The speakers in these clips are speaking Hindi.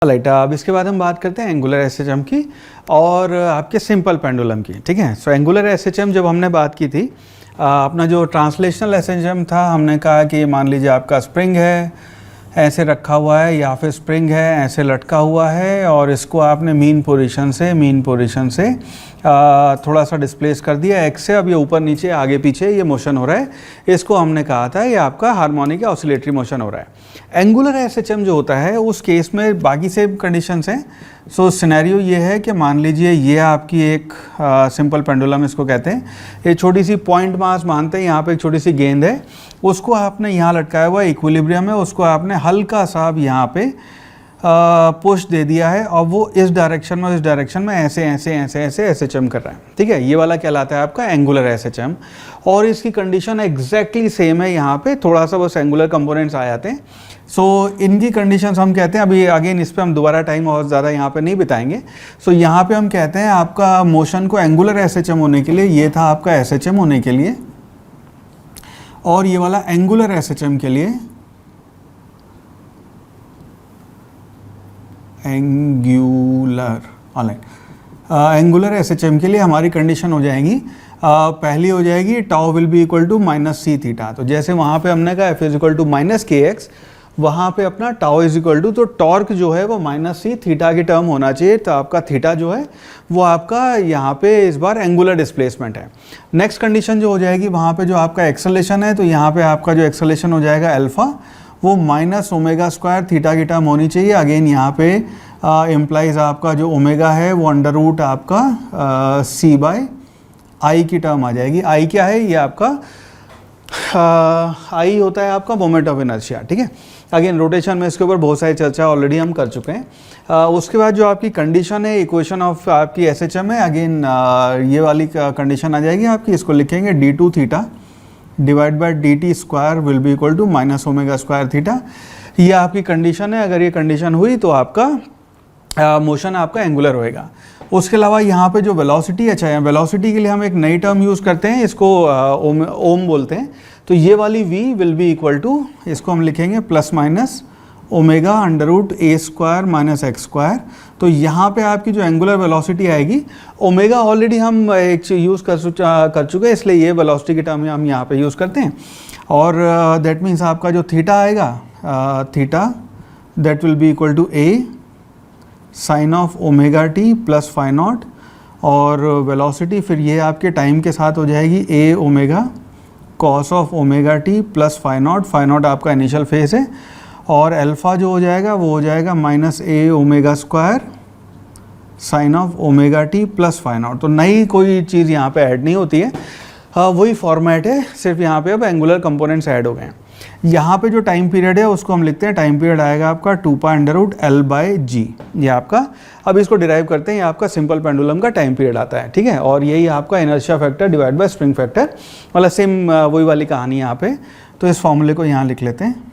राइट, अब इसके बाद हम बात करते हैं एंगुलर एसएचएम की और आपके सिंपल पेंडुलम की। ठीक है, सो एंगुलर एसएचएम जब हमने बात की थी, अपना जो ट्रांसलेशनल एसएचएम था, हमने कहा कि मान लीजिए आपका स्प्रिंग है ऐसे रखा हुआ है या फिर स्प्रिंग है ऐसे लटका हुआ है और इसको आपने मीन पोजीशन से थोड़ा सा डिस्प्लेस कर दिया एक्स से। अब ये ऊपर नीचे आगे पीछे ये मोशन हो रहा है, इसको हमने कहा था ये आपका हार्मोनिक या ऑसिलेटरी मोशन हो रहा है। एंगुलर एसएचएम जो होता है उस केस में बाकी सेम कंडीशंस हैं। सो सिनेरियो ये है कि मान लीजिए ये आपकी एक सिंपल पेंडुलम इसको कहते हैं, ये छोटी सी पॉइंट मास मानते हैं, यहाँ पे एक छोटी सी गेंद है, उसको आपने यहाँ लटकाया हुआ इक्विलिब्रियम है, उसको आपने हल्का सा अब यहाँ पे पुश दे दिया है और वो इस डायरेक्शन में इस डायरेक्शन में ऐसे एसएचएम कर रहा है। ठीक है, ये वाला कहलाता है आपका एंगुलर एसएचएम और इसकी कंडीशन एग्जैक्टली सेम है। यहाँ पे थोड़ा सा बस एंगुलर कंपोनेंट्स आ जाते हैं। सो इनकी कंडीशंस हम कहते हैं, अभी अगेन इस पर हम दोबारा टाइम और ज़्यादा यहाँ पे नहीं बिताएंगे। सो यहाँ पे हम कहते हैं आपका मोशन को एंगुलर एसएचएम होने के लिए, ये था आपका एसएचएम होने के लिए और ये वाला एंगुलर एसएचएम के लिए एंगुलर एसएचएम के लिए हमारी कंडीशन हो जाएगी, पहली हो जाएगी tau will be equal to minus C theta. तो जैसे वहाँ पे हमने कहा F is equal to minus K X, वहाँ पे अपना टाउ इज इक्वल टू, तो टॉर्क जो है वो माइनस सी थीटा की टर्म होना चाहिए। तो आपका थीटा जो है वो आपका यहाँ पे इस बार एंगुलर डिस्प्लेसमेंट है। नेक्स्ट कंडीशन जो हो जाएगी वहाँ पे जो आपका एक्सेलेरेशन है, तो यहाँ पे आपका जो एक्सेलेरेशन हो जाएगा अल्फा, वो माइनस ओमेगा स्क्वायर थीटा की टर्म होनी चाहिए। अगेन यहाँ पे इम्प्लाइज आपका जो ओमेगा है वो अंडर रूट आपका सी बाय आई की टर्म आ जाएगी। आई क्या है, ये आपका आई होता है आपका मोमेंट ऑफ इनर्शिया। ठीक है, अगेन रोटेशन में इसके ऊपर बहुत सारी चर्चा ऑलरेडी हम कर चुके हैं। उसके बाद जो आपकी कंडीशन है इक्वेशन ऑफ आपकी एसएचएम है, अगेन ये वाली कंडीशन आ जाएगी आपकी, इसको लिखेंगे d2 theta divide by dt square will be equal to minus omega square theta. ये आपकी कंडीशन है। अगर ये कंडीशन हुई तो आपका मोशन आपका एंगुलर होएगा। उसके अलावा यहाँ पे जो वेलोसिटी, अच्छा वेलोसिटी के लिए हम एक नई टर्म यूज़ करते हैं, इसको ओम बोलते हैं। तो ये वाली v will be equal to, इसको हम लिखेंगे plus minus omega under root A square minus X square. तो यहाँ पे आपकी जो एंगुलर वेलोसिटी आएगी, ओमेगा ऑलरेडी हम एक यूज़ कर चुके हैं, इसलिए ये वेलोसिटी की टर्म हम यहाँ पे यूज़ करते हैं। और दैट मीन्स आपका जो थीटा आएगा, theta that will be equal to A sine of omega T plus phi naught, और वेलोसिटी फिर ये आपके टाइम के साथ हो जाएगी A omega cos of omega T plus phi naught आपका इनिशियल फेज है, और अल्फ़ा जो हो जाएगा वो हो जाएगा minus A omega square sine of omega T plus phi naught. तो नई कोई चीज़ यहाँ पे ऐड नहीं होती है, वही फॉर्मेट है, सिर्फ यहाँ पे अब एंगुलर कंपोनेंट्स ऐड हो गए हैं। यहाँ पे जो टाइम पीरियड है उसको हम लिखते हैं, टाइम पीरियड आएगा आपका 2 pi under root L by G, ये आपका, अब इसको डिराइव करते हैं, ये आपका सिंपल पेंडुलम का टाइम पीरियड आता है। ठीक है, और यही आपका inertia factor divide by spring factor, मतलब सेम वही वाली कहानी यहाँ पे। तो इस फॉर्मूले को यहाँ लिख लेते हैं,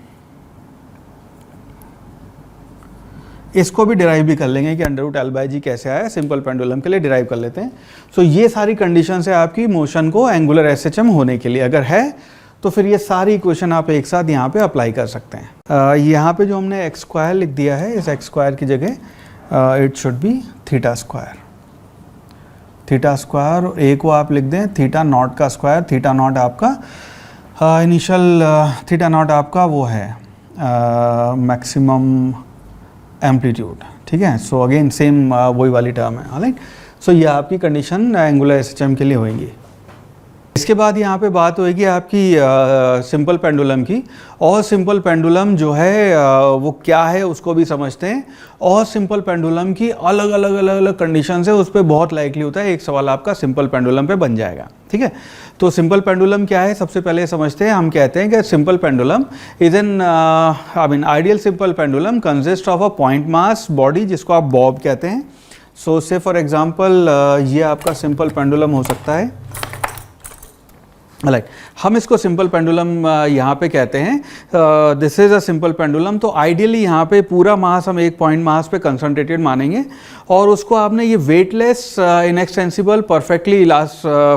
इसको भी डिराइव भी कर लेंगे कि अंडर रूट एल बाई जी कैसे आया, सिंपल पेंडुलम के लिए डिराइव कर लेते हैं। सो ये सारी कंडीशन है आपकी मोशन को एंगुलर एसएचएम होने के लिए। अगर है तो फिर ये सारी इक्वेशन आप एक साथ यहाँ पे अप्लाई कर सकते हैं। यहाँ पे जो हमने एक्स स्क्वायर लिख दिया है, इस एक्स स्क्वायर की जगह it should be theta square, A को आप लिख दें थीटा नॉट का स्क्वायर। थीटा नॉट आपका इनिशियल, थीटा नॉट आपका वो है मैक्सिमम एम्पलीट्यूड। ठीक है, सो अगेन सेम वही वाली टर्म है। ऑलराइट, सो ये आपकी कंडीशन एंगुलर एसएचएम के लिए होंगी। इसके बाद यहाँ पे बात होगी आपकी सिंपल पेंडुलम की, और सिंपल पेंडुलम जो है वो क्या है उसको भी समझते हैं। और सिंपल पेंडुलम की अलग अलग कंडीशन है, उस पर बहुत लाइकली होता है एक सवाल आपका सिंपल पेंडुलम पे बन जाएगा। ठीक है, तो सिंपल पेंडुलम क्या है सबसे पहले समझते हैं। हम कहते हैं कि simple pendulum is an ideal simple pendulum consist of a point mass body, जिसको आप बॉब कहते हैं। सो से फॉर एग्जाम्पल ये आपका सिंपल पेंडुलम हो सकता है। लाइक हम इसको सिंपल पेंडुलम यहाँ पे कहते हैं, this is a simple pendulum. तो आइडियली यहाँ पे पूरा मास हम एक पॉइंट मास पे कंसंट्रेटेड मानेंगे, और उसको आपने ये वेटलेस इनएक्सटेंसिबल परफेक्टली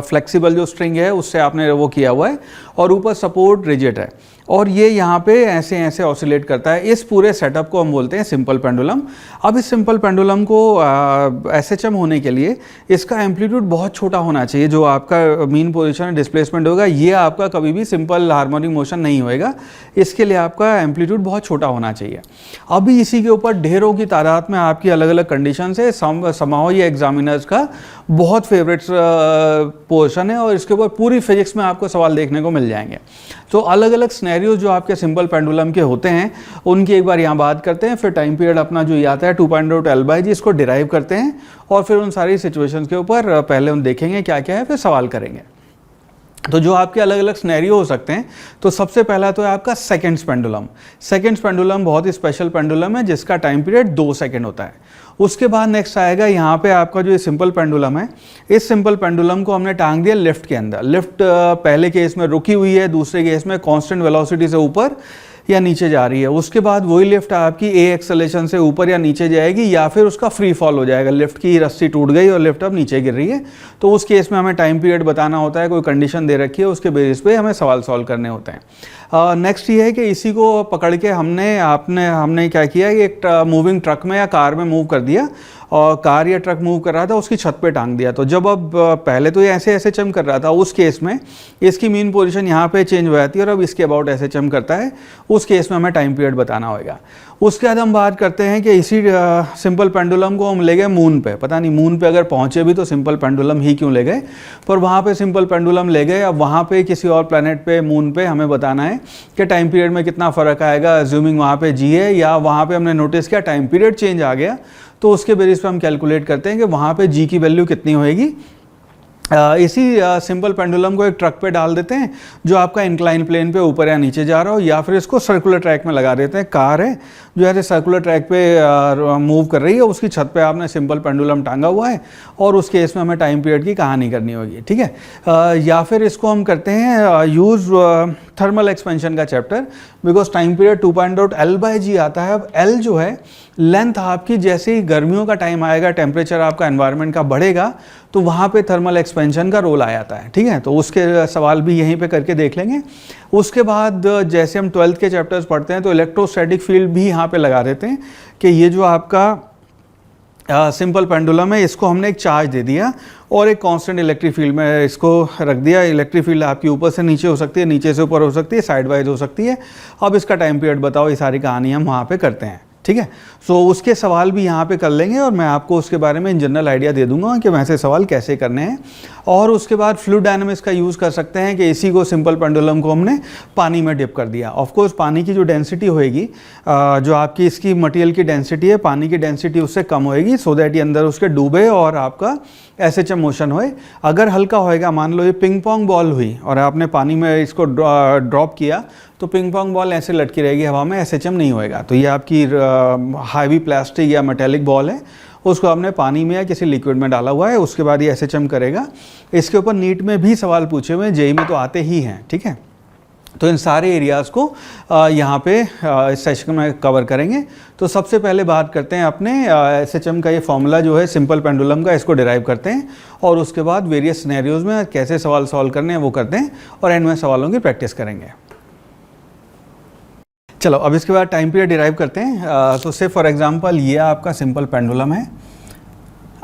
फ्लेक्सिबल जो स्ट्रिंग है उससे आपने वो किया हुआ है, और ऊपर सपोर्ट रिजिड है। और ये यहाँ पे ऐसे ऐसे ऑसिलेट करता है। इस पूरे सेटअप को हम बोलते हैं सिंपल पेंडुलम। अब इस सिंपल पेंडुलम को एसएचएम होने के लिए इसका एम्पलीट्यूड बहुत छोटा होना चाहिए। जो आपका मीन पोजीशन डिस्प्लेसमेंट होगा ये आपका कभी भी सिंपल हार्मोनिक मोशन नहीं होएगा, इसके लिए आपका एम्पलीट्यूड बहुत छोटा होना चाहिए। अभी इसी के ऊपर ढेरों की तादाद में आपकी अलग अलग कंडीशन है। समाओ ये एग्जामिनर्स का बहुत फेवरेट पोर्शन है और इसके ऊपर पूरी फिजिक्स में आपको सवाल देखने को मिल जाएंगे। तो अलग अलग सिनेरियो जो आपके सिंपल पेंडुलम के होते हैं उनकी एक बार यहाँ बात करते हैं, फिर टाइम पीरियड अपना जो ये आता है 2.0 L/G इसको डिराइव करते हैं और फिर उन सारी सिचुएशंस के ऊपर पहले हम देखेंगे क्या क्या है, फिर सवाल करेंगे। तो जो आपके अलग अलग सिनेरियो हो सकते हैं, तो सबसे पहला तो है आपका सेकंड्स पेंडुलम। सेकंड्स पेंडुलम बहुत ही स्पेशल पेंडुलम है जिसका टाइम पीरियड 2 सेकंड होता है। उसके बाद नेक्स्ट आएगा यहाँ पे आपका जो ये सिंपल पेंडुलम है, इस सिंपल पेंडुलम को हमने टांग दिया लिफ्ट के अंदर। लिफ्ट पहले केस में रुकी हुई है, दूसरे केस में कांस्टेंट वेलोसिटी से ऊपर या नीचे जा रही है। उसके बाद वही लिफ्ट आपकी ए एक्सेलेरेशन से ऊपर या नीचे जाएगी या फिर उसका फ्री फॉल हो जाएगा। लिफ्ट की रस्सी टूट गई और लिफ्ट अब नीचे गिर रही है, तो उस केस में हमें टाइम पीरियड बताना होता है, कोई कंडीशन दे रखी है, उसके बेसिस पे हमें सवाल सॉल्व करने होते हैं। नेक्स्ट ये है कि इसी को पकड़ के हमने क्या किया कि एक मूविंग ट्रक में या कार में मूव कर दिया और कार या ट्रक मूव कर रहा था, उसकी छत पे टांग दिया। तो जब अब पहले तो ये ऐसे ऐसे चम कर रहा था, उस केस में इसकी मीन पोजीशन यहाँ पे चेंज हो जाती है और अब इसके अबाउट ऐसे चम करता है, उस केस में हमें टाइम पीरियड बताना होगा। उसके बाद हम बात करते हैं कि इसी सिंपल पेंडुलम को हम ले गए मून पे। पता नहीं मून पे अगर पहुँचे भी तो सिंपल पेंडुलम ही क्यों ले गए, पर वहाँ पे सिंपल पेंडुलम ले गए। अब वहाँ पे किसी और प्लैनेट पे मून पे हमें बताना है कि टाइम पीरियड में कितना फ़र्क आएगा, अज्यूमिंग वहाँ पे जी है या वहाँ पे हमने नोटिस किया टाइम पीरियड चेंज आ गया, तो उसके बेसिस पे हम कैलकुलेट करते हैं कि वहाँ पे जी की वैल्यू कितनी होएगी। इसी सिंपल पेंडुलम को एक ट्रक पे डाल देते हैं जो आपका इंक्लाइन प्लेन पे ऊपर या नीचे जा रहा हो, या फिर इसको सर्कुलर ट्रैक में लगा देते हैं। कार है जो ऐसे सर्कुलर ट्रैक पे मूव कर रही है, उसकी छत पे आपने सिंपल पेंडुलम टांगा हुआ है और उस केस में हमें टाइम पीरियड की कहानी करनी होगी, ठीक है। या फिर इसको हम करते हैं यूज़ थर्मल एक्सपेंशन का chapter, because time period 2.0 L/G आता है। अब L जो है लेंथ आपकी, जैसे ही गर्मियों का टाइम आएगा, टेम्परेचर आपका एनवायरनमेंट का बढ़ेगा, तो वहाँ पे थर्मल एक्सपेंशन का रोल आ जाता है, ठीक है। तो उसके सवाल भी यहीं पे करके देख लेंगे। उसके बाद जैसे हम 12th के चैप्टर्स पढ़ते हैं तो इलेक्ट्रोस्टैटिक फील्ड भी यहाँ पे लगा देते हैं कि ये जो आपका सिंपल पेंडुलम है, इसको हमने एक चार्ज दे दिया और एक कांस्टेंट इलेक्ट्रिक फील्ड में इसको रख दिया। इलेक्ट्रिक फील्ड आपकी ऊपर से नीचे हो सकती है, नीचे से ऊपर हो सकती है, साइड वाइज हो सकती है। अब इसका टाइम पीरियड बताओ, ये सारी कहानी हम वहाँ पे करते हैं, ठीक है। सो उसके सवाल भी यहाँ पे कर लेंगे और मैं आपको उसके बारे में इन जनरल आइडिया दे दूंगा कि वैसे सवाल कैसे करने हैं। और उसके बाद फ्लूइड डायनामिक्स का यूज़ कर सकते हैं कि इसी को सिंपल पेंडुलम को हमने पानी में डिप कर दिया। ऑफ कोर्स पानी की जो डेंसिटी होएगी, जो आपकी इसकी मटेरियल की डेंसिटी है, पानी की डेंसिटी उससे कम होएगी, सो दैट ये अंदर उसके डूबे और आपका एसएचएम मोशन होए। अगर हल्का होएगा, मान लो ये पिंग पोंग बॉल हुई और आपने पानी में इसको ड्रॉप किया, तो पिंग पोंग बॉल ऐसे लटकी रहेगी हवा में, एसएचएम नहीं होएगा। तो ये आपकी हैवी प्लास्टिक या मेटेलिक बॉल है, उसको आपने पानी में या किसी लिक्विड में डाला हुआ है, उसके बाद ये एसएचएम करेगा। इसके ऊपर नीट में भी सवाल पूछे हुए हैं, जेईई में तो आते ही हैं, ठीक है। तो इन सारे एरियाज़ को यहाँ पे इस सेशन में कवर करेंगे। तो सबसे पहले बात करते हैं अपने एसएचएम का ये फॉर्मूला जो है सिंपल पेंडुलम का, इसको डिराइव करते हैं और उसके बाद वेरियस सिनेरियोज़ में कैसे सवाल सॉल्व करने हैं वो करते हैं और एंड में सवालों की प्रैक्टिस करेंगे। चलो अब इसके बाद टाइम पीरियड डिराइव करते हैं। तो से फॉर एग्जांपल ये आपका सिंपल पेंडुलम है,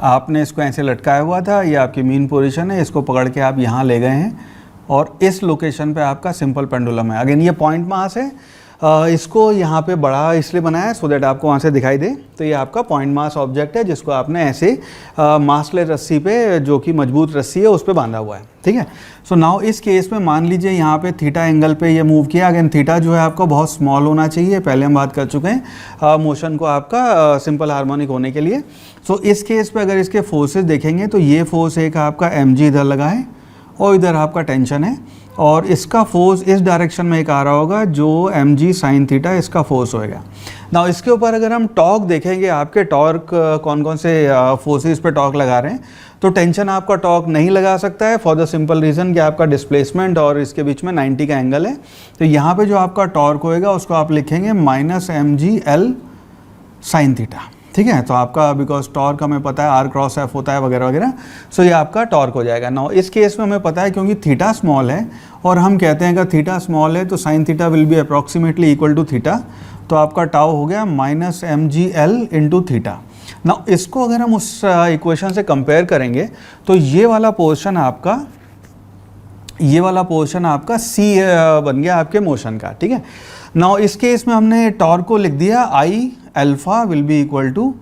आपने इसको ऐसे लटकाया हुआ था, ये आपकी मीन पोजीशन है, इसको पकड़ के आप यहाँ ले गए हैं और इस लोकेशन पे आपका सिंपल पेंडुलम है। अगेन ये पॉइंट मास है, इसको यहाँ पे बड़ा इसलिए बनाया है सो दैट आपको वहाँ से दिखाई दे। तो ये आपका पॉइंट मास ऑब्जेक्ट है जिसको आपने ऐसे मासलेस रस्सी पे, जो कि मजबूत रस्सी है, उस पर बांधा हुआ है, ठीक है। सो नाउ इस केस में मान लीजिए यहाँ पे थीटा एंगल पे ये मूव किया। अगेन थीटा जो है आपका बहुत स्मॉल होना चाहिए, पहले हम बात कर चुके हैं मोशन को आपका सिंपल हार्मोनिक होने के लिए। सो इस केस पे अगर इसके फोर्सेस देखेंगे तो ये फोर्स एक आपका mg इधर लगा है और इधर आपका टेंशन है, और इसका फोर्स इस डायरेक्शन में एक आ रहा होगा जो mg साइन थीटा इसका फोर्स होएगा। नाउ इसके ऊपर अगर हम टॉर्क देखेंगे, आपके टॉर्क कौन कौन से फोर्सेस पे टॉर्क लगा रहे हैं, तो टेंशन आपका टॉर्क नहीं लगा सकता है फॉर द सिंपल रीज़न कि आपका डिस्प्लेसमेंट और इसके बीच में 90 का एंगल है। तो यहाँ पे जो आपका टॉर्क होएगा उसको आप लिखेंगे -mg_L साइन थीटा, ठीक है। तो आपका बिकॉज टॉर्क हमें पता है R क्रॉस F होता है वगैरह वगैरह, सो ये आपका टॉर्क हो जाएगा। नाउ इस केस में हमें पता है क्योंकि थीटा स्मॉल है और हम कहते हैं अगर थीटा स्मॉल है तो sine theta will be approximately equal to theta, तो आपका टाउ हो गया माइनस mgl इंटू थीटा। ना इसको अगर हम उस इक्वेशन से कंपेयर करेंगे तो ये वाला पोर्शन आपका c बन गया आपके मोशन का, ठीक है। नाउ इस केस में हमने टॉर्क को लिख दिया I alpha will be equal to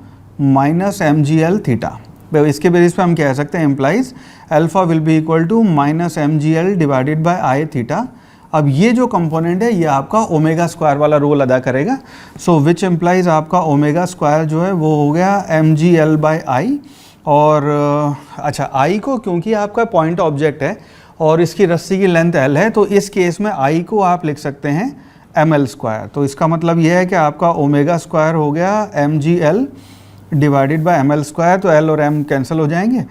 minus mgl theta. इसके बेसिस पे हम कह सकते हैं implies alpha will be equal to minus mgl divided by I theta. अब ये जो कंपोनेंट है ये आपका ओमेगा स्क्वायर वाला रोल अदा करेगा, सो विच इम्प्लाइज आपका ओमेगा स्क्वायर जो है वो हो गया mgl बाय आई। और अच्छा आई को क्योंकि आपका पॉइंट ऑब्जेक्ट है और इसकी रस्सी की लेंथ l है, तो इस केस में आई को आप लिख सकते हैं ml स्क्वायर। तो इसका मतलब यह है कि आपका ओमेगा स्क्वायर हो गया mgl divided by ml square, तो l और m कैंसिल हो जाएंगे,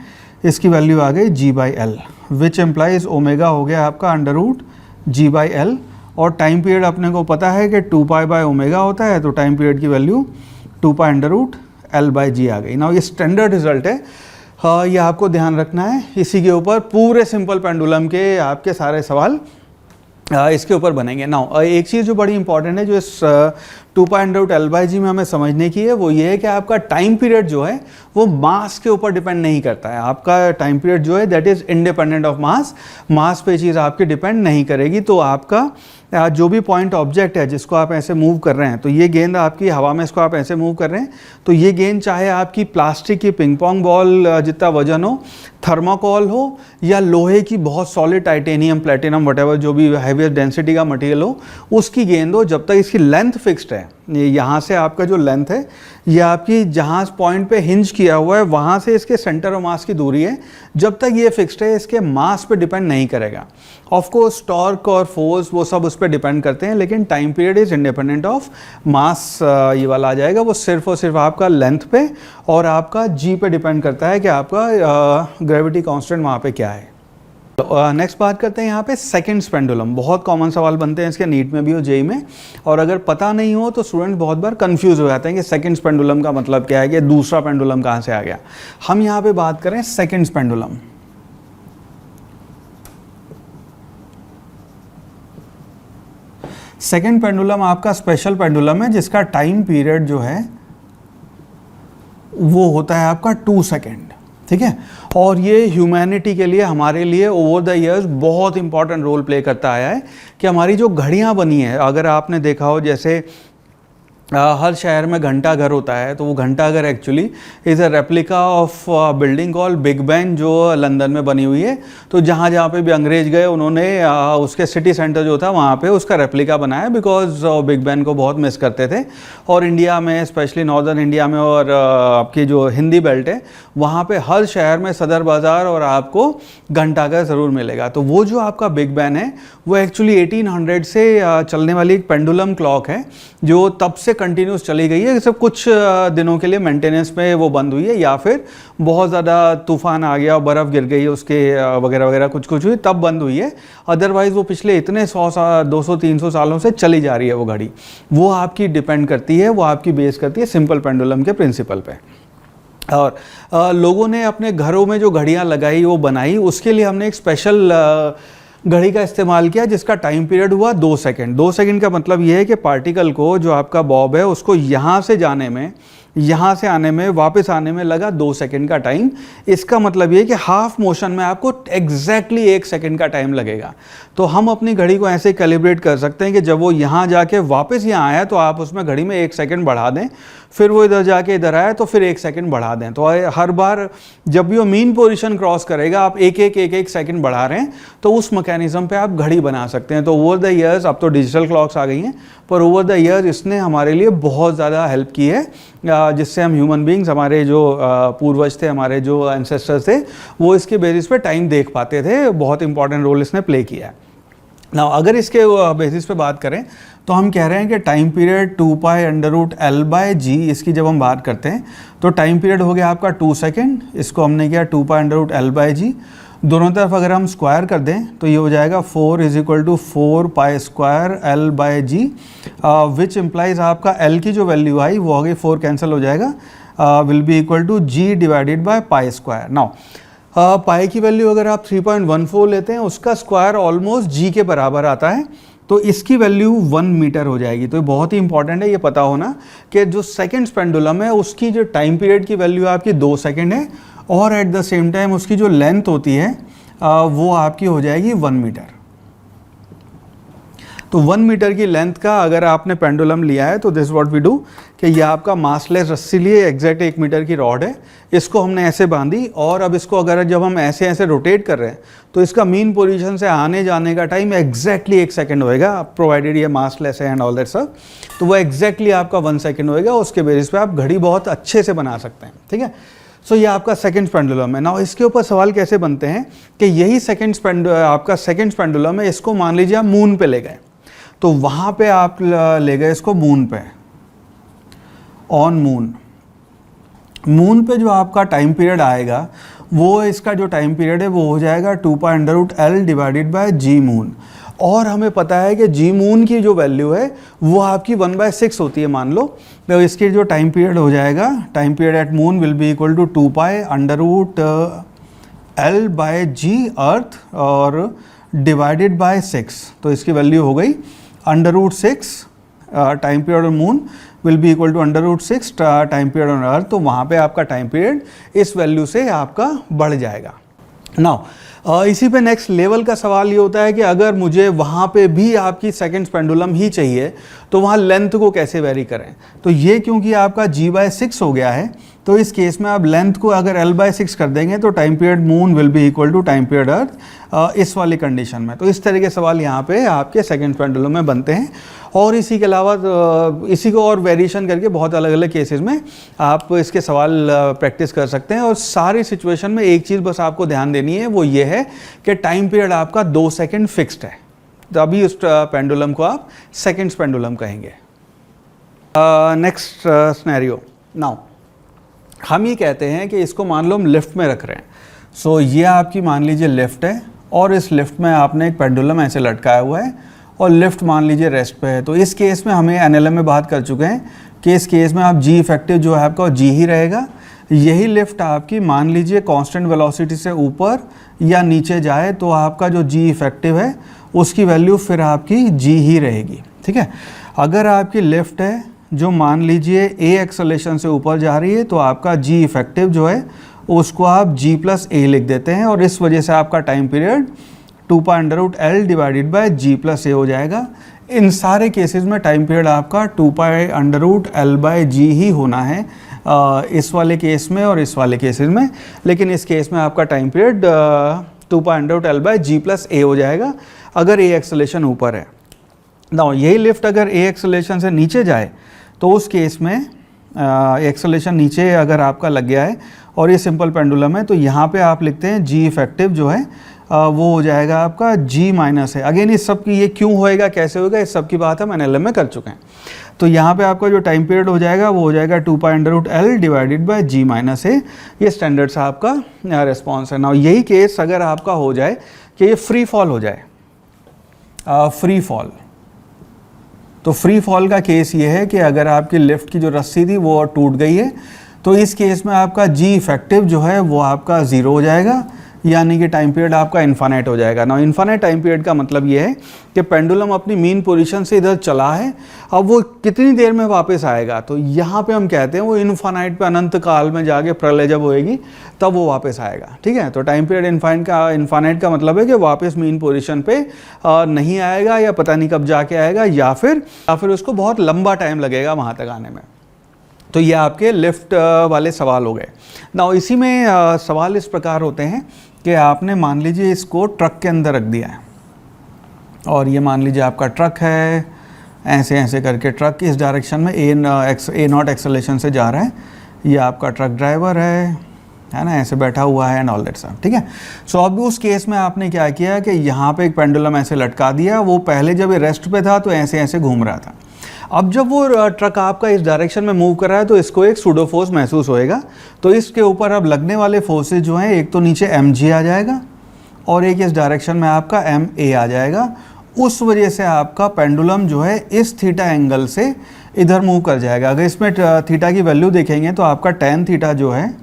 इसकी वैल्यू आ गई g by L, which implies omega हो गया आपका under root g by L. और टाइम पीरियड अपने को पता है कि 2 पाई बाय ओमेगा होता है, तो टाइम पीरियड की value 2 pi under root L by G आ गई। नाउ ये स्टैंडर्ड रिजल्ट है, हाँ ये आपको ध्यान रखना है। इसी के ऊपर पूरे सिंपल पेंडुलम के आपके सारे सवाल इसके ऊपर बनेंगे। नाउ एक चीज़ जो बड़ी इंपॉर्टेंट है जो इस 2 pi under root L by G में हमें समझने की है वो ये है कि आपका टाइम पीरियड जो है वो मास के ऊपर डिपेंड नहीं करता है। आपका टाइम पीरियड जो है that is independent of mass, mass पे चीज़ आपकी डिपेंड नहीं करेगी। तो आपका जो भी पॉइंट ऑब्जेक्ट है जिसको आप ऐसे मूव कर रहे हैं, तो ये गेंद आपकी हवा में, इसको आप ऐसे मूव कर रहे हैं, तो ये गेंद चाहे आपकी प्लास्टिक की पिंग पोंग बॉल जितना वजन हो, थर्माकोल हो, या लोहे की बहुत सॉलिड टाइटेनियम, प्लेटिनम, वटेवर जो भी हैवीएस्ट डेंसिटी का मटेरियल हो, उसकी गेंद हो, जब तक इसकी लेंथ फिक्स्ड है, यहाँ से आपका जो लेंथ है ये आपकी जहाँ पॉइंट पे हिंज किया हुआ है वहाँ से इसके सेंटर ऑफ मास की दूरी है, जब तक ये फिक्स्ड है इसके मास पे डिपेंड नहीं करेगा। ऑफ कोर्स टॉर्क और फोर्स वो सब उस पर डिपेंड करते हैं, लेकिन time period is independent of मास, ये वाला आ जाएगा, वो सिर्फ और सिर्फ आपका लेंथ पे और आपका जी पे डिपेंड करता है कि आपका ग्रेविटी कांस्टेंट वहाँ पे क्या है। नेक्स्ट बात करते हैं यहाँ पे सेकंड्स पेंडुलम। बहुत कॉमन सवाल बनते हैं इसके, नीट में भी हो, जेई में, और अगर पता नहीं हो तो स्टूडेंट बहुत बार कंफ्यूज हो जाते हैं कि सेकंड्स पेंडुलम का मतलब क्या है, कि दूसरा पेंडुलम कहाँ से आ गया। हम यहाँ पे बात करें सेकंड्स पेंडुलम। सेकंड पेंडुलम आपका स्पेशल पेंडुलम है जिसका टाइम पीरियड जो है वो होता है आपका 2 सेकेंड, ठीक है। और ये ह्यूमैनिटी के लिए, हमारे लिए ओवर द इयर्स बहुत इंपॉर्टेंट रोल प्ले करता आया है कि हमारी जो घड़ियाँ बनी है, अगर आपने देखा हो जैसे हर शहर में घंटा घर होता है, तो वो घंटा घर actually is a replica of building called Big Ben जो लंदन में बनी हुई है। तो जहाँ जहाँ पे भी अंग्रेज गए उन्होंने उसके सिटी सेंटर जो था वहाँ पे उसका रेप्लिका बनाया, बिकॉज बिग बैन को बहुत मिस करते थे। और इंडिया में, स्पेशली नॉर्दर्न इंडिया में और आपकी जो हिंदी बेल्ट है वहाँ पे हर शहर में सदर बाज़ार और आपको घंटा घर ज़रूर मिलेगा। तो वो जो आपका बिग बैन है वो एक्चुअली 1800 से चलने वाली एक पेंडुलम क्लॉक है जो तब से कंटिन्यूस चली गई है। सिर्फ कुछ दिनों के लिए मेंटेनेंस में वो बंद हुई है, या फिर बहुत ज़्यादा तूफान आ गया और बर्फ़ गिर गई उसके वगैरह वगैरह कुछ हुई तब बंद हुई है। अदरवाइज़ वो पिछले इतने 100 200 300 सालों से चली जा रही है वो घड़ी। वो आपकी डिपेंड करती है, वो आपकी बेस करती है सिंपल पेंडुलम के प्रिंसिपल पे। और लोगों ने अपने घरों में जो घड़ियाँ लगाई वो बनाई, उसके लिए हमने एक स्पेशल घड़ी का इस्तेमाल किया जिसका टाइम पीरियड हुआ 2 सेकंड। 2 सेकंड का मतलब ये है कि पार्टिकल को, जो आपका बॉब है, उसको यहाँ से जाने में, यहाँ से आने में, वापस आने में लगा 2 सेकंड का टाइम। इसका मतलब ये है कि हाफ मोशन में आपको एग्जैक्टली 1 सेकंड का टाइम लगेगा। तो हम अपनी घड़ी को ऐसे कैलिब्रेट कर सकते हैं कि जब वो यहाँ जाके वापस यहाँ आया तो आप उसमें घड़ी में 1 सेकंड बढ़ा दें, फिर वो इधर जाके इधर आया तो फिर 1 सेकंड बढ़ा दें। तो हर बार जब भी वो मीन पोजीशन क्रॉस करेगा आप एक सेकंड बढ़ा रहे हैं, तो उस मैकेनिज्म पे आप घड़ी बना सकते हैं। तो ओवर द ईयर्स, अब तो डिजिटल क्लॉक्स आ गई हैं, पर ओवर द ईयर्स इसने हमारे लिए बहुत ज़्यादा हेल्प की है, जिससे हम ह्यूमन बींग्स, हमारे जो पूर्वज थे, हमारे जो एंसेस्टर्स थे, वो इसके बेसिस पे टाइम देख पाते थे। बहुत इंपॉर्टेंट रोल इसने प्ले किया है। ना अगर इसके बेसिस पे बात करें तो हम कह रहे हैं कि time period 2 pi under root L by G, इसकी जब हम बात करते हैं तो टाइम पीरियड हो गया आपका 2 सेकेंड, इसको हमने किया 2 pi under root L by G. दोनों तरफ अगर हम स्क्वायर कर दें तो ये हो जाएगा 4 = 4 pi square L by G, which implies आपका एल की जो वैल्यू आई वो हो गई 4 कैंसिल हो जाएगा, will be equal to G divided by pi square. Now pi की वैल्यू अगर आप 3.14 लेते हैं, उसका स्क्वायर ऑलमोस्ट जी के बराबर आता है, तो इसकी वैल्यू 1 मीटर हो जाएगी। तो ये बहुत ही इंपॉर्टेंट है ये पता होना कि जो सेकंड पेंडुलम है उसकी जो टाइम पीरियड की वैल्यू आपकी 2 सेकंड है, और एट द सेम टाइम उसकी जो लेंथ होती है वो आपकी हो जाएगी 1 मीटर। तो 1 मीटर की लेंथ का अगर आपने पेंडुलम लिया है तो दिस व्हाट वी डू कि ये आपका मासलेस रस्सी लिए एग्जैक्ट 1 मीटर की रॉड है, इसको हमने ऐसे बांधी, और अब इसको अगर जब हम ऐसे ऐसे रोटेट कर रहे हैं तो इसका मीन पोजीशन से आने जाने का टाइम एग्जैक्टली 1 सेकंड होएगा, प्रोवाइडेड ये मासलेस है एंड ऑल दैट सब। तो वो एग्जैक्टली आपका 1 सेकंड होएगा, उसके बेसिस पे आप घड़ी बहुत अच्छे से बना सकते हैं, ठीक है। सो ये आपका सेकंड पेंडुलम है। नाउ इसके ऊपर सवाल कैसे बनते हैं कि यही आपका सेकंड पेंडुलम है, इसको मान लीजिए आप मून पे ले गए, तो वहाँ पे आप ले गए इसको मून पे, ऑन मून। मून पे जो आपका टाइम पीरियड आएगा वो इसका जो टाइम पीरियड है वो हो जाएगा 2π√L divided by ji moon. और हमें पता है कि जी मून की जो वैल्यू है वो आपकी 1/6 होती है मान लो, तो इसके जो टाइम पीरियड हो जाएगा, time period at moon will be equal to 2π√L by G earth और डिवाइडेड बाय 6। तो इसकी वैल्यू हो गई √6, time period on moon will be equal to √6 time period on earth. तो वहाँ पे आपका टाइम पीरियड इस वैल्यू से आपका बढ़ जाएगा। नाउ इसी पे नेक्स्ट लेवल का सवाल ये होता है कि अगर मुझे वहाँ पे भी आपकी सेकंड पेंडुलम ही चाहिए तो वहाँ लेंथ को कैसे वेरी करें। तो ये क्योंकि आपका g/6 हो गया है, तो इस केस में आप लेंथ को अगर L/6 कर देंगे तो time period moon will be equal to time period earth, इस वाली कंडीशन में। तो इस तरह के सवाल यहाँ पे आपके सेकंड पेंडुलम में बनते हैं। और इसी के अलावा इसी को और वेरिएशन करके बहुत अलग अलग केसेस में आप इसके सवाल प्रैक्टिस कर सकते हैं। और सारी सिचुएशन में एक चीज़ बस आपको ध्यान देनी है, वो ये है कि टाइम पीरियड आपका 2 सेकंड फिक्स्ड है, तो अभी उस पेंडुलम को आप सेकंड्स पेंडुलम कहेंगे। Next scenario. नाउ हम ये कहते हैं कि इसको मान लो हम लिफ्ट में रख रहे हैं। सो ये आपकी मान लीजिए लिफ्ट है, और इस लिफ्ट में आपने एक पेंडुलम ऐसे लटकाया हुआ है, और लिफ्ट मान लीजिए रेस्ट पे है। तो इस केस में हमें एनएलएम में बात कर चुके हैं कि इस केस में आप जी इफेक्टिव जो है आपका जी ही रहेगा। यही लिफ्ट आपकी मान लीजिए कांस्टेंट वेलोसिटी से ऊपर या नीचे जाए तो आपका जो जी इफेक्टिव है उसकी वैल्यू फिर आपकी जी ही रहेगी, ठीक है। अगर आपकी लिफ्ट है जो मान लीजिए ए एक्सेलेरेशन से ऊपर जा रही है, तो आपका जी इफेक्टिव जो है उसको आप g+a लिख देते हैं, और इस वजह से आपका time period 2π√L divided bye g+a हो जाएगा। इन सारे केसेस में टाइम पीरियड आपका 2π√L बाय g ही होना है, इस वाले केस में और इस वाले केसेस में। लेकिन इस केस में आपका time period 2π√L bye g+a हो जाएगा अगर a एक्सेलेरेशन ऊपर है। नाउ यही लिफ्ट अगर a एक्सेलेरेशन से नीचे जाए तो उस केस में एक्सेलेरेशन नीचे अगर आपका लग गया है और ये सिंपल पेंडुलम है, तो यहाँ पे आप लिखते हैं जी इफेक्टिव जो है वो हो जाएगा आपका g- है। अगेन इस सब की ये क्यों होएगा, कैसे होएगा, इस सब की बात हम एनएलएम में कर चुके हैं। तो यहाँ पे आपका जो टाइम पीरियड हो जाएगा वो हो जाएगा 2π√L डिवाइडेड बाय g-a। ये स्टैंडर्ड सा आपका रिस्पॉन्स है। नाउ यही केस अगर आपका हो जाए कि ये फ्री फॉल हो जाए, फ्री फॉल, तो फ्री फॉल का केस ये है कि अगर आपकी लिफ्ट की जो रस्सी थी वो टूट गई है, तो इस केस में आपका जी इफेक्टिव जो है वो आपका 0 हो जाएगा, यानी कि टाइम पीरियड आपका इन्फानाइट हो जाएगा। ना इन्फानाइट टाइम पीरियड का मतलब ये है कि पेंडुलम अपनी मीन पोजीशन से इधर चला है, अब वो कितनी देर में वापस आएगा, तो यहाँ पे हम कहते हैं वो इन्फानाइट पे अनंत काल में जाके प्रलय जब होएगी तब वो वापस आएगा, ठीक है। तो टाइम पीरियड इन्फानाइट का मतलब है कि वापस मीन पोजीशन पे नहीं आएगा, या पता नहीं कब जाके आएगा, या फिर उसको बहुत लंबा टाइम लगेगा वहाँ तक आने में। तो ये आपके लिफ्ट वाले सवाल हो गए। ना इसी में सवाल इस प्रकार होते हैं कि आपने मान लीजिए इसको ट्रक के अंदर रख दिया है, और ये मान लीजिए आपका ट्रक है, ऐसे ऐसे करके ट्रक इस डायरेक्शन में a0 एक्सेलेरेशन से जा रहा है। ये आपका ट्रक ड्राइवर है ना, ऐसे बैठा हुआ है एंड ऑल दैट सब, ठीक है। सो अब उस केस में आपने क्या किया कि यहाँ पे एक पेंडुलम ऐसे लटका दिया। वो पहले जब ये रेस्ट पे था तो ऐसे ऐसे घूम रहा था। अब जब वो ट्रक आपका इस डायरेक्शन में मूव कर रहा है तो इसको एक सूडो फोर्स महसूस होएगा। तो इसके ऊपर अब लगने वाले फोर्सेज जो हैं, एक तो नीचे mg आ जाएगा और एक इस डायरेक्शन में आपका ma आ जाएगा। उस वजह से आपका पेंडुलम जो है इस थीटा एंगल से इधर मूव कर जाएगा। अगर इसमें थीटा की वैल्यू देखेंगे तो आपका tan थीटा जो है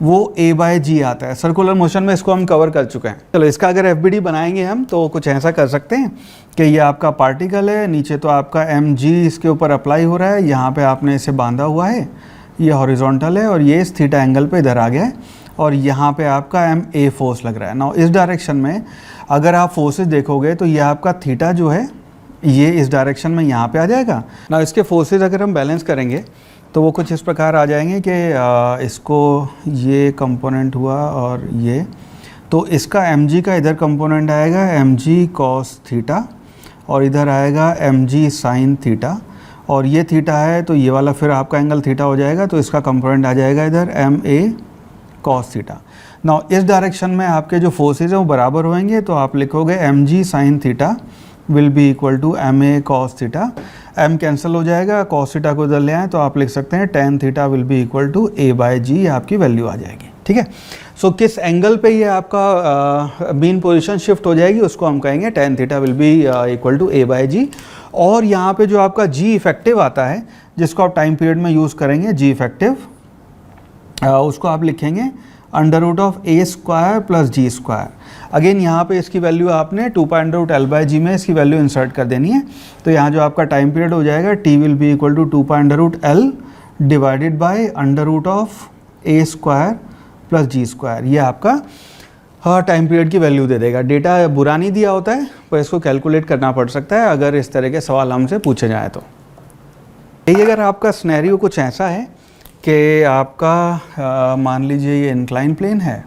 वो A/G आता है। सर्कुलर मोशन में इसको हम कवर कर चुके हैं। चलो इसका अगर FBD बनाएंगे हम तो कुछ ऐसा कर सकते हैं कि ये आपका पार्टिकल है, नीचे तो आपका mg इसके ऊपर अप्लाई हो रहा है, यहाँ पे आपने इसे बांधा हुआ है, ये हॉरिजॉन्टल है और ये इस थीटा एंगल पे इधर आ गया है और यहाँ पे आपका MA फोर्स लग रहा है। नाउ इस डायरेक्शन में अगर आप फोर्सेस देखोगे तो ये आपका थीटा जो है ये इस डायरेक्शन में यहाँ पे आ जाएगा। नाउ इसके फोर्सेस अगर हम बैलेंस करेंगे तो वो कुछ इस प्रकार आ जाएंगे कि इसको ये कंपोनेंट हुआ और ये, तो इसका mg का इधर कंपोनेंट आएगा mg cos थीटा और इधर आएगा mg sin थीटा और ये थीटा है तो ये वाला फिर आपका एंगल थीटा हो जाएगा, तो इसका कंपोनेंट आ जाएगा इधर ma cos थीटा। नाउ इस डायरेक्शन में आपके जो फोर्सेज हैं वो बराबर होंगे, तो आप लिखोगे mg sin theta will be equal to ma cos theta. m cancel हो जाएगा, cos थीटा को इधर ले आए तो आप लिख सकते हैं tan theta will be equal to A/G, आपकी वैल्यू आ जाएगी। ठीक है, सो किस एंगल पे ये आपका मीन पोजीशन शिफ्ट हो जाएगी उसको हम कहेंगे tan theta will be equal to A/G। और यहाँ पे जो आपका G इफेक्टिव आता है जिसको आप टाइम पीरियड में यूज़ करेंगे, G इफेक्टिव उसको आप लिखेंगे √A² plus G square. Again यहाँ पे इसकी वैल्यू आपने 2√L/G में इसकी वैल्यू इंसर्ट कर देनी है, तो यहाँ जो आपका टाइम पीरियड हो जाएगा T will be equal to 2.√L divided by √A² plus G square. ये आपका टाइम पीरियड की वैल्यू दे देगा। डेटा बुरा नहीं दिया होता है पर इसको कैलकुलेट करना पड़ सकता है अगर इस तरह के सवाल हमसे पूछे जाए तो। ये अगर आपका सिनेरियो कुछ ऐसा है कि आपका मान लीजिए ये इंक्लाइन प्लेन है,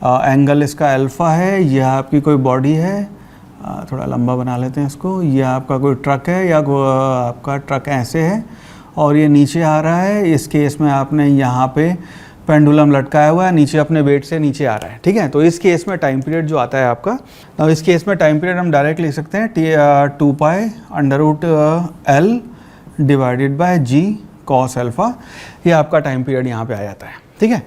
एंगल इसका अल्फ़ा है, यह आपकी कोई बॉडी है, थोड़ा लंबा बना लेते हैं इसको, यह आपका कोई ट्रक है या आपका ट्रक ऐसे है और ये नीचे आ रहा है। इस केस में आपने यहाँ पे पेंडुलम लटकाया हुआ है, नीचे अपने वेट से नीचे आ रहा है। ठीक है, तो इस केस में टाइम पीरियड जो आता है आपका, अब इस केस में टाइम पीरियड हम डायरेक्ट लिख सकते हैं 2π√L divided bye G cos alpha. ये आपका टाइम पीरियड यहाँ पे आ जाता है। ठीक है,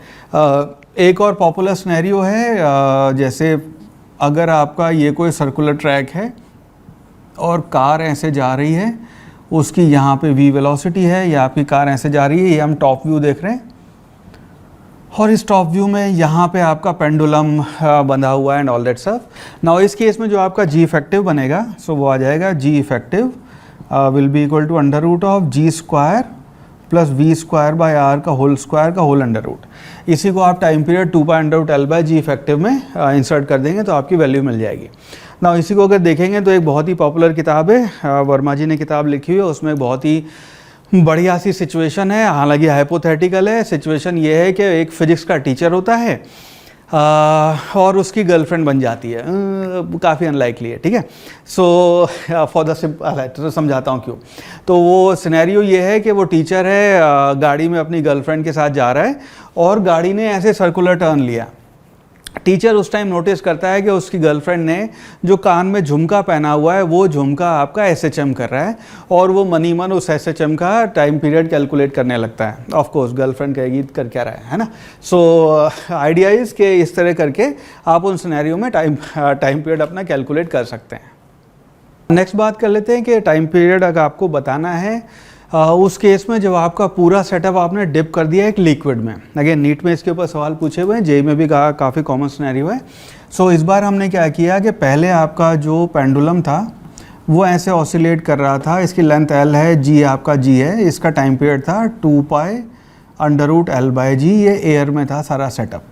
एक और पॉपुलर सिनेरियो है, जैसे अगर आपका ये कोई सर्कुलर ट्रैक है और कार ऐसे जा रही है, उसकी यहाँ पे v वेलोसिटी है, या आपकी कार ऐसे जा रही है, ये हम टॉप व्यू देख रहे हैं और इस टॉप व्यू में यहाँ पे आपका पेंडुलम बंधा हुआ है and all that stuff. Now इस केस में जो आपका G इफेक्टिव बनेगा सो वो आ जाएगा G effective will be equal to √G² plus v² by r का होल स्क्वायर का होल अंडर रूट। इसी को आप टाइम पीरियड 2.L/G इफेक्टिव में इंसर्ट कर देंगे तो आपकी वैल्यू मिल जाएगी। ना इसी को अगर देखेंगे तो एक बहुत ही पॉपुलर किताब है, वर्मा जी ने किताब लिखी हुई है, उसमें बहुत ही बढ़िया सी सिचुएशन है, हालांकि हाइपोथेटिकल है। सिचुएशन ये है कि एक फिजिक्स का टीचर होता है और उसकी गर्लफ्रेंड बन जाती है, काफ़ी अनलाइकली है। ठीक है, सो फॉर द तो समझाता हूँ क्यों। तो वो सिनेरियो ये है कि वो टीचर है, गाड़ी में अपनी गर्लफ्रेंड के साथ जा रहा है और गाड़ी ने ऐसे सर्कुलर टर्न लिया। टीचर उस टाइम नोटिस करता है कि उसकी गर्लफ्रेंड ने जो कान में झुमका पहना हुआ है वो झुमका आपका SHM कर रहा है और वो मनी मन उस SHM का टाइम पीरियड कैलकुलेट करने लगता है। ऑफ कोर्स गर्लफ्रेंड कहेगी कर क्या रहा है ना। सो आइडिया इज़ कि इस तरह करके आप उन सिनेरियो में टाइम पीरियड अपना कैलकुलेट कर सकते हैं। नेक्स्ट बात कर लेते हैं कि टाइम पीरियड अगर आपको बताना है उस केस में जब आपका पूरा सेटअप आपने डिप कर दिया एक लिक्विड में। अगेन नीट में इसके ऊपर सवाल पूछे हुए हैं, जेई में भी काफ़ी कॉमन सिनेरियो है। सो इस बार हमने क्या किया कि पहले आपका जो पेंडुलम था वो ऐसे ऑसिलेट कर रहा था, इसकी लेंथ L है, G आपका G है, इसका टाइम पीरियड था 2π√L/G, ये एयर में था सारा सेटअप।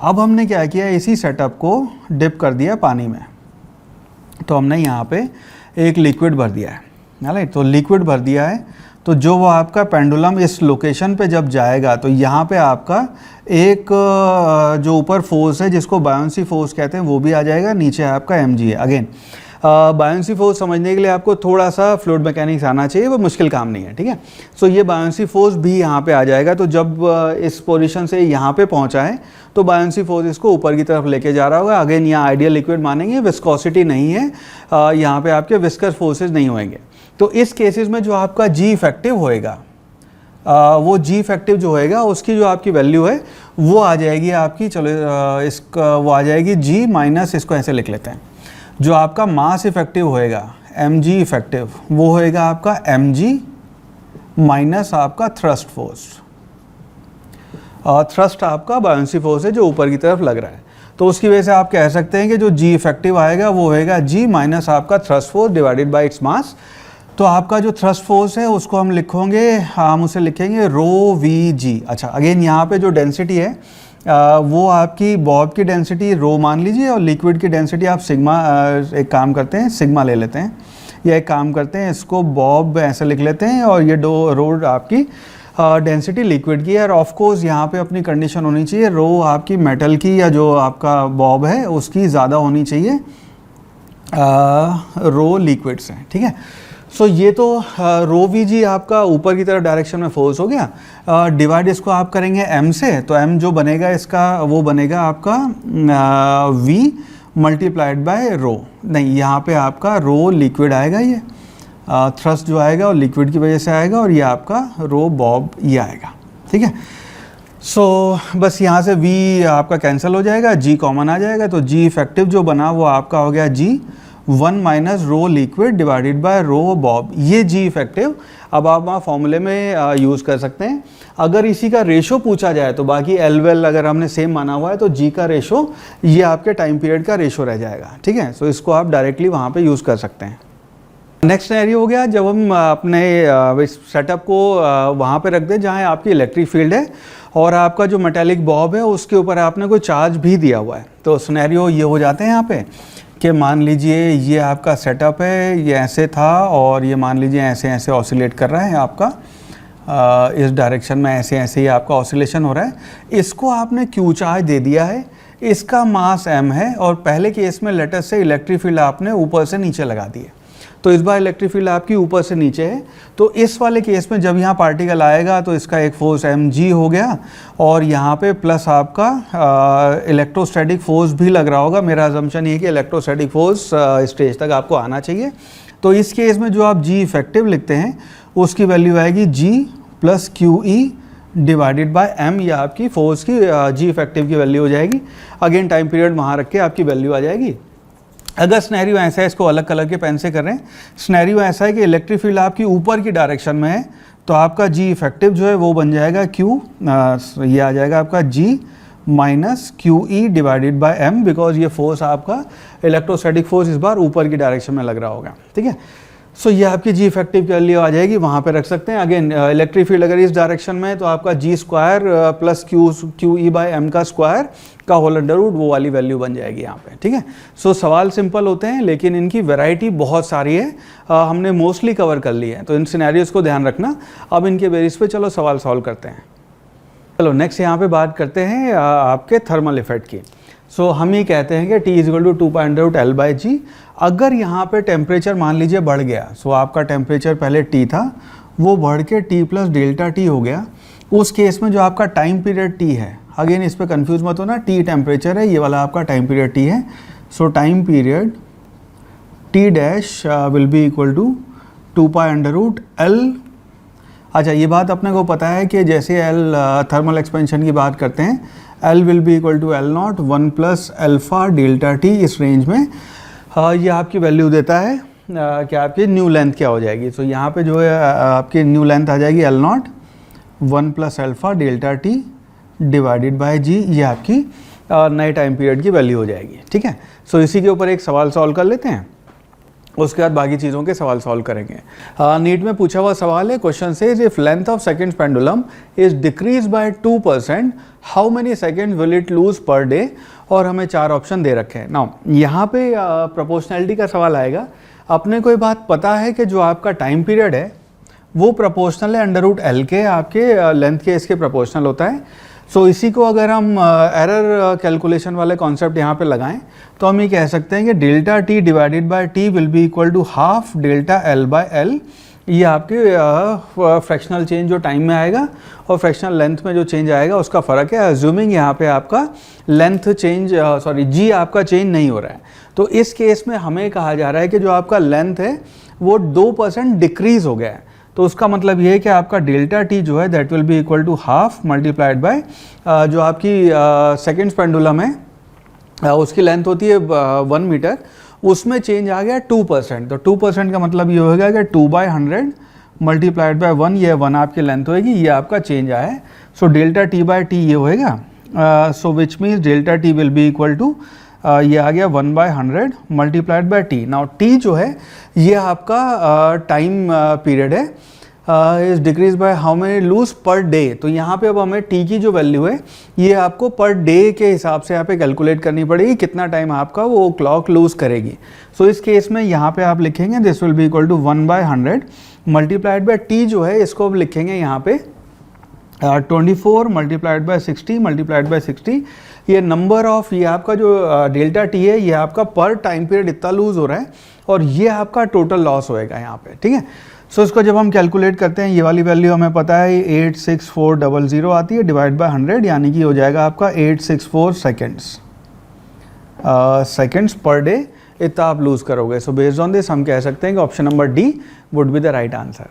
अब हमने क्या किया, इसी सेटअप को डिप कर दिया पानी में, तो हमने यहाँ पे एक लिक्विड भर दिया है। राइट, तो लिक्विड भर दिया है तो जो वो आपका पेंडुलम इस लोकेशन पे जब जाएगा तो यहाँ पे आपका एक जो ऊपर फोर्स है जिसको बायोंसी फोर्स कहते हैं वो भी आ जाएगा, नीचे आपका mg है। अगेन बायोंसी फोर्स समझने के लिए आपको थोड़ा सा फ्लूइड मैकेनिक्स आना चाहिए, वो मुश्किल काम नहीं है। ठीक है, सो ये बायोंसी फोर्स भी यहाँ पे आ जाएगा। तो जब इस पोजीशन से यहाँ पे पहुँचा है तो बायोंसी फोर्स इसको ऊपर की तरफ लेके जा रहा होगा। अगेन यहाँ आइडियल लिक्विड मानेंगे, विस्कोसिटी नहीं है, यहाँ पे आपके विस्कस फोर्सेज नहीं होंगे। तो इस केसेस में जो आपका G इफेक्टिव होएगा वो G इफेक्टिव जो होएगा उसकी जो आपकी वैल्यू है वो आ जाएगी आपकी, चलो इसका वो आ जाएगी G माइनस, इसको ऐसे लिख लेते हैं, जो आपका मास इफेक्टिव होएगा mg इफेक्टिव वो होएगा आपका mg माइनस आपका थ्रस्ट फोर्स। थ्रस्ट आपका बायोंसी फोर्स है जो ऊपर की तरफ लग रहा है। तो उसकी वजह से आप कह सकते हैं कि जो जी इफेक्टिव आएगा वो होएगा जी माइनस आपका thrust force divided by its mass. तो आपका जो थ्रस्ट फोर्स है उसको हम लिखोगे, हम उसे लिखेंगे रो वी जी। अच्छा, अगेन यहाँ पे जो डेंसिटी है वो आपकी बॉब की डेंसिटी रो मान लीजिए, और लिक्विड की डेंसिटी आप सिग्मा, एक काम करते हैं सिग्मा ले लेते हैं, या एक काम करते हैं इसको बॉब ऐसे लिख लेते हैं, और ये रो आपकी डेंसिटी लिक्विड की है। और ऑफ कोर्स यहाँ पे अपनी कंडीशन होनी चाहिए रो आपकी मेटल की या जो आपका बॉब है उसकी ज़्यादा होनी चाहिए रो लिक्विड से, ठीक है। सो ये तो रो वी जी आपका ऊपर की तरफ डायरेक्शन में फोर्स हो गया। डिवाइड इसको आप करेंगे एम से, तो एम जो बनेगा इसका वो बनेगा आपका वी मल्टीप्लाइड बाय रो। नहीं, यहाँ पे आपका रो लिक्विड आएगा, ये थ्रस्ट जो आएगा और लिक्विड की वजह से आएगा, और ये आपका रो बॉब ये आएगा, ठीक है। सो बस यहाँ से v आपका कैंसिल हो जाएगा, g कॉमन आ जाएगा, तो g इफेक्टिव जो बना वो आपका हो गया g 1 minus rho liquid divided by rho bob. ये g इफेक्टिव अब आप वहाँ फॉर्मूले में यूज़ कर सकते हैं। अगर इसी का रेशो पूछा जाए तो बाकी एल वेल अगर हमने सेम माना हुआ है तो g का रेशो ये आपके टाइम पीरियड का रेशो रह जाएगा, ठीक है। सो इसको आप डायरेक्टली वहाँ पे यूज़ कर सकते हैं। नेक्स्ट सिनेरियो हो गया जब हम अपने सेटअप को वहाँ पे रख दें जहाँ आपकी इलेक्ट्रिक फील्ड है और आपका जो मेटालिक बॉब है उसके ऊपर आपने कोई चार्ज भी दिया हुआ है। तो सिनेरियो ये हो जाते हैं यहाँ पे कि मान लीजिए ये आपका सेटअप है, ये ऐसे था और ये मान लीजिए ऐसे ऐसे ऑसिलेट कर रहा है आपका इस डायरेक्शन में, ऐसे ऐसे ही आपका ऑसिलेशन हो रहा है। इसको आपने क्यू चार्ज दे दिया है, इसका मास m है, और पहले केस में लेटेस्ट से इलेक्ट्रिक फील्ड आपने ऊपर से नीचे लगा दी है, तो इस बार इलेक्ट्रिक फील्ड आपकी ऊपर से नीचे है। तो इस वाले केस में जब यहाँ पार्टिकल आएगा तो इसका एक फोर्स mg हो गया, और यहाँ पे प्लस आपका इलेक्ट्रोस्टैटिक फोर्स भी लग रहा होगा। मेरा अजम्पशन ये कि इलेक्ट्रोस्टैटिक फोर्स स्टेज तक आपको आना चाहिए। तो इस केस में जो आप g इफेक्टिव लिखते हैं उसकी वैल्यू आएगी g plus Q E divided bye m, या आपकी फोर्स की g इफेक्टिव की वैल्यू हो जाएगी। अगेन टाइम पीरियड वहाँ रख के आपकी वैल्यू आ जाएगी। अगर स्नैरियो ऐसा है, इसको अलग कलर के पेन से कर रहे हैं, स्नैरियो ऐसा है कि इलेक्ट्रिक फील्ड आपकी ऊपर की डायरेक्शन में है, तो आपका जी इफेक्टिव जो है वो बन जाएगा क्यू, ये आ जाएगा आपका G minus Q E divided by M, because ये फोर्स आपका इलेक्ट्रोस्टैटिक फोर्स इस बार ऊपर की डायरेक्शन में लग रहा होगा, ठीक है। सो ये आपकी जी इफेक्टिव के लिए आ जाएगी, वहाँ पे रख सकते हैं। अगेन इलेक्ट्रिक फील्ड अगर इस डायरेक्शन में है तो आपका G square plus Q E by M का स्क्वायर का होल अंडर रूट, वो वाली वैल्यू बन जाएगी यहाँ पे, ठीक है। सो सवाल सिंपल होते हैं लेकिन इनकी वैरायटी बहुत सारी है, हमने मोस्टली कवर कर ली है, तो इन सिनेरियोज को ध्यान रखना। अब इनके बेसिस पे चलो सवाल सॉल्व करते हैं। चलो नेक्स्ट यहाँ पे बात करते हैं आपके थर्मल इफेक्ट की। सो हम ये कहते हैं कि T is equal to 2π/L/g। अगर यहाँ पे टेम्परेचर मान लीजिए बढ़ गया, सो आपका टेम्परेचर पहले T था वो बढ़ के T प्लस डेल्टा T हो गया, उस केस में जो आपका टाइम पीरियड T है, अगेन इस पर कन्फ्यूज मत होना, T टेम्परेचर है, ये वाला आपका टाइम पीरियड T है। So time period T dash will be equal to 2π/L। अच्छा, ये बात अपने को पता है कि जैसे L थर्मल एक्सपेंशन की बात करते हैं, L will be equal to L0 1 plus alpha delta T, इस रेंज में ये आपकी वैल्यू देता है कि आपकी न्यू लेंथ क्या हो जाएगी। तो यहाँ पे जो है आपकी न्यू लेंथ आ जाएगी L0 1 plus alpha delta T divided by G, ये आपकी नए टाइम पीरियड की वैल्यू हो जाएगी, ठीक है। सो इसी के ऊपर एक सवाल सॉल्व कर लेते हैं, उसके बाद बाकी चीज़ों के सवाल सॉल्व करेंगे। नीट में पूछा हुआ सवाल है, क्वेश्चन से if length of second pendulum is decrease by 2%, how many second will it lose per day, और हमें 4 ऑप्शन दे रखे हैं। नाउ यहाँ पे प्रोपोर्शनैलिटी का सवाल आएगा। अपने को ये बात पता है कि जो आपका टाइम पीरियड है वो प्रोपोर्शनल है अंडर रूट एल के, आपके लेंथ के इसके प्रोपोर्शनल होता है। सो इसी को अगर हम एरर कैलकुलेशन वाले कॉन्सेप्ट यहाँ पे लगाएं तो हम ये कह सकते हैं कि delta T divided by T will be equal to half delta L by L. ये आपके फ्रैक्शनल चेंज जो टाइम में आएगा और फ्रैक्शनल लेंथ में जो चेंज आएगा उसका फ़र्क है, अज्यूमिंग यहाँ पे आपका लेंथ चेंज जी आपका चेंज नहीं हो रहा है। तो इस केस में हमें कहा जा रहा है कि जो आपका लेंथ है वो 2% डिक्रीज़ हो गया है। तो उसका मतलब ये है कि आपका डेल्टा टी जो है that will be equal to half multiplied by जो आपकी सेकेंड पेंडुलम है उसकी लेंथ होती है 1 मीटर, उसमें चेंज आ गया 2%। तो 2% का मतलब ये होगा कि 2/100 मल्टीप्लाइड बाय 1, ये 1 आपकी लेंथ होएगी, ये आपका चेंज आया है। So delta T by T ये होएगा, so which means delta T will be equal to ये आ गया 1/100 multiplied by T. Now T जो है ये आपका टाइम पीरियड है, is decrease by how many lose per day. तो यहाँ पे अब हमें टी की जो वैल्यू है ये आपको पर डे के हिसाब से यहाँ पे कैलकुलेट करनी पड़ेगी, कितना टाइम आपका वो क्लॉक लूज करेगी। सो इस केस में यहाँ पे आप लिखेंगे this will be equal to 1/100 multiplied by T जो है इसको अब लिखेंगे यहाँ पे 24 मल्टीप्लाइड बाय 60 मल्टीप्लाइड बाय 60। ये नंबर ऑफ, ये आपका जो डेल्टा टी है ये आपका पर टाइम पीरियड इतना लूज हो रहा है और ये आपका टोटल लॉस होएगा यहाँ पे, ठीक है। सो इसको जब हम कैलकुलेट करते हैं ये वाली वैल्यू हमें पता है 86400 आती है डिवाइड बाय 100, यानी कि हो जाएगा आपका 864 सेकेंड्स पर डे, इतना आप लूज करोगे। सो बेस्ड ऑन दिस हम कह सकते हैं कि option number D would be the right answer.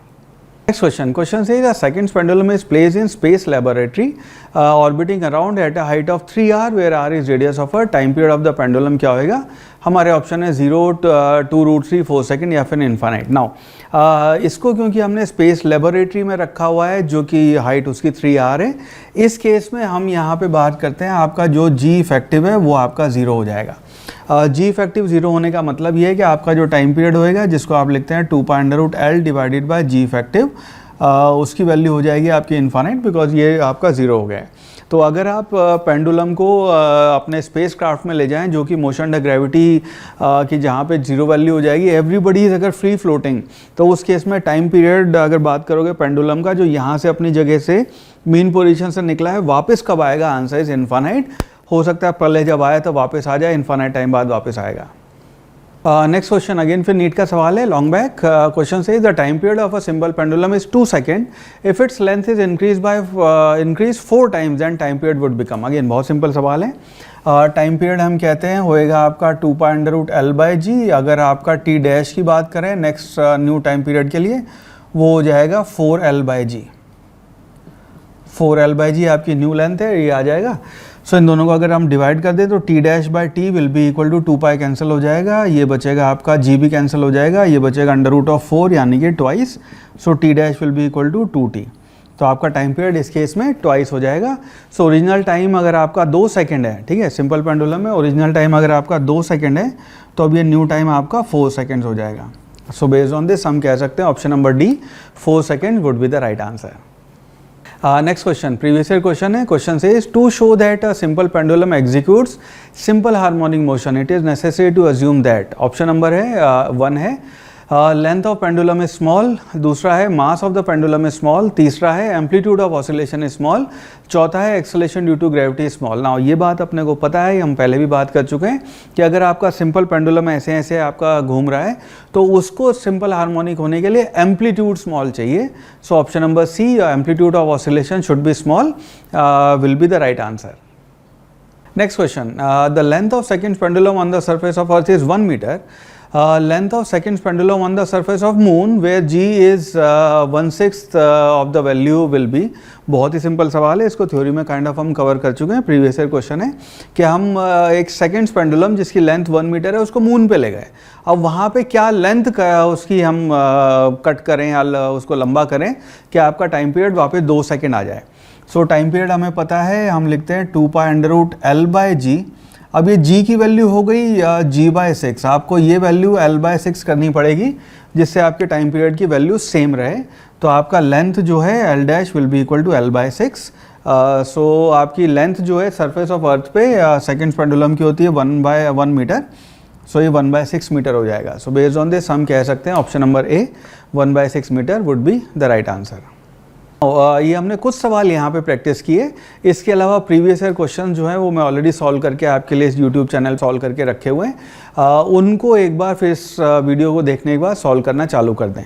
Next question says a second pendulum is placed in space laboratory orbiting around at a height of 3r where r is radius of a time period of the pendulum क्या होएगा हमारे ऑप्शन है 0 to √3 4 सेकेंड या फिर इन्फानाइट। नाउ इसको क्योंकि हमने स्पेस लेबोरेटरी में रखा हुआ है जो कि हाइट उसकी 3r है, इस केस में हम यहाँ पे बात करते हैं आपका जो जी इफेक्टिव है वो आपका 0 हो जाएगा। जी इफेक्टिव 0 होने का मतलब ये है कि आपका जो टाइम पीरियड होएगा जिसको आप लिखते हैं 2π√L divided by G effective, उसकी वैल्यू हो जाएगी आपकी इन्फानाइट, बिकॉज ये आपका 0 हो गया है। तो अगर आप पेंडुलम को अपने स्पेस क्राफ्ट में ले जाएं जो कि मोशन अंडर ग्रेविटी की जहाँ पे 0 वैल्यू हो जाएगी, एवरीबडी इज अगर फ्री फ्लोटिंग, तो उस केस में टाइम पीरियड अगर बात करोगे पेंडुलम का जो यहाँ से अपनी जगह से मीन पोजीशन से निकला है वापस कब आएगा, आंसर इज इन्फानाइट। हो सकता है पहले जब आया तो वापस आ जाए, इन्फानाइट टाइम बाद वापस आएगा। नेक्स्ट क्वेश्चन अगेन फिर नीट का सवाल है, लॉन्ग बैक। क्वेश्चन से the time period of a simple pendulum is 2 second if its length is increase 4 times then time period would become. Again बहुत सिंपल सवाल है। टाइम पीरियड हम कहते हैं होएगा आपका 2π√L/g। अगर आपका टी डैश की बात करें नेक्स्ट न्यू टाइम पीरियड के लिए वो हो जाएगा 4L/g। 4L/g आपकी न्यू लेंथ है, ये आ जाएगा। सो इन दोनों को अगर हम डिवाइड कर दें तो T dash by T will be equal to 2π cancel हो जाएगा, ये बचेगा आपका जी भी कैंसिल हो जाएगा, ये बचेगा √4 यानी कि twice. So T dash will be equal to 2t। तो आपका टाइम पीरियड इस केस में ट्वाइस हो जाएगा। सो ओरिजिनल टाइम अगर आपका 2 सेकेंड है, ठीक है, सिंपल पेंडुलम में ओरिजिनल टाइम अगर आपका 2 सेकेंड है तो अब ये न्यू टाइम आपका 4 सेकेंड्स हो जाएगा। सो बेस्ड ऑन दिस हम कह सकते हैं option number D 4 second would be the right answer. Next question previous year question है। Question says to show that a simple pendulum executes simple harmonic motion it is necessary to assume that. Option number है 1 है length of pendulum is small, दूसरा है mass of the pendulum is small, तीसरा है amplitude of oscillation is small, चौथा है acceleration due to gravity is small. Now ये बात अपने को पता है, हम पहले भी बात कर चुके हैं कि अगर आपका सिंपल पेंडुलम ऐसे ऐसे आपका घूम रहा है तो उसको सिंपल हार्मोनिक होने के लिए एम्पलीट्यूड स्मॉल चाहिए। So option number C amplitude of oscillation should be small will be the right answer. Next question the length of second pendulum on the surface of earth is 1 metre. Length of second pendulum on the surface of moon where g is 1/6 of the value will be। बहुत ही सिंपल सवाल है, इसको थ्योरी में काइंड ऑफ हम कवर कर चुके हैं। प्रीवियस ईयर क्वेश्चन है कि हम एक सेकंड पेंडुलम जिसकी लेंथ 1 मीटर है उसको मून पे ले गए, अब वहाँ पे क्या लेंथ का उसकी हम कट करें या उसको लंबा करें कि आपका टाइम पीरियड वापस 2 सेकेंड आ जाए। सो टाइम पीरियड हमें पता है, हम लिखते हैं 2π√L/g। अब ये g की वैल्यू हो गई g/6, आपको ये वैल्यू L/6 करनी पड़ेगी जिससे आपके टाइम पीरियड की वैल्यू सेम रहे। तो आपका लेंथ जो है L dash will be equal to L/6। So आपकी लेंथ जो है सरफेस ऑफ अर्थ पे सेकंड पेंडुलम की होती है 1/1 मीटर। सो ये 1/6 मीटर हो जाएगा। सो बेस्ड ऑन दिस हम कह सकते हैं option number A 1/6 metre would be the right answer. ये हमने कुछ सवाल यहाँ पे प्रैक्टिस किए, इसके अलावा प्रीवियस ईयर क्वेश्चन जो है वो मैं ऑलरेडी सॉल्व करके आपके लिए इस यूट्यूब चैनल सॉल्व करके रखे हुए हैं, उनको एक बार फिर इस वीडियो को देखने के बाद सॉल्व करना चालू कर दें।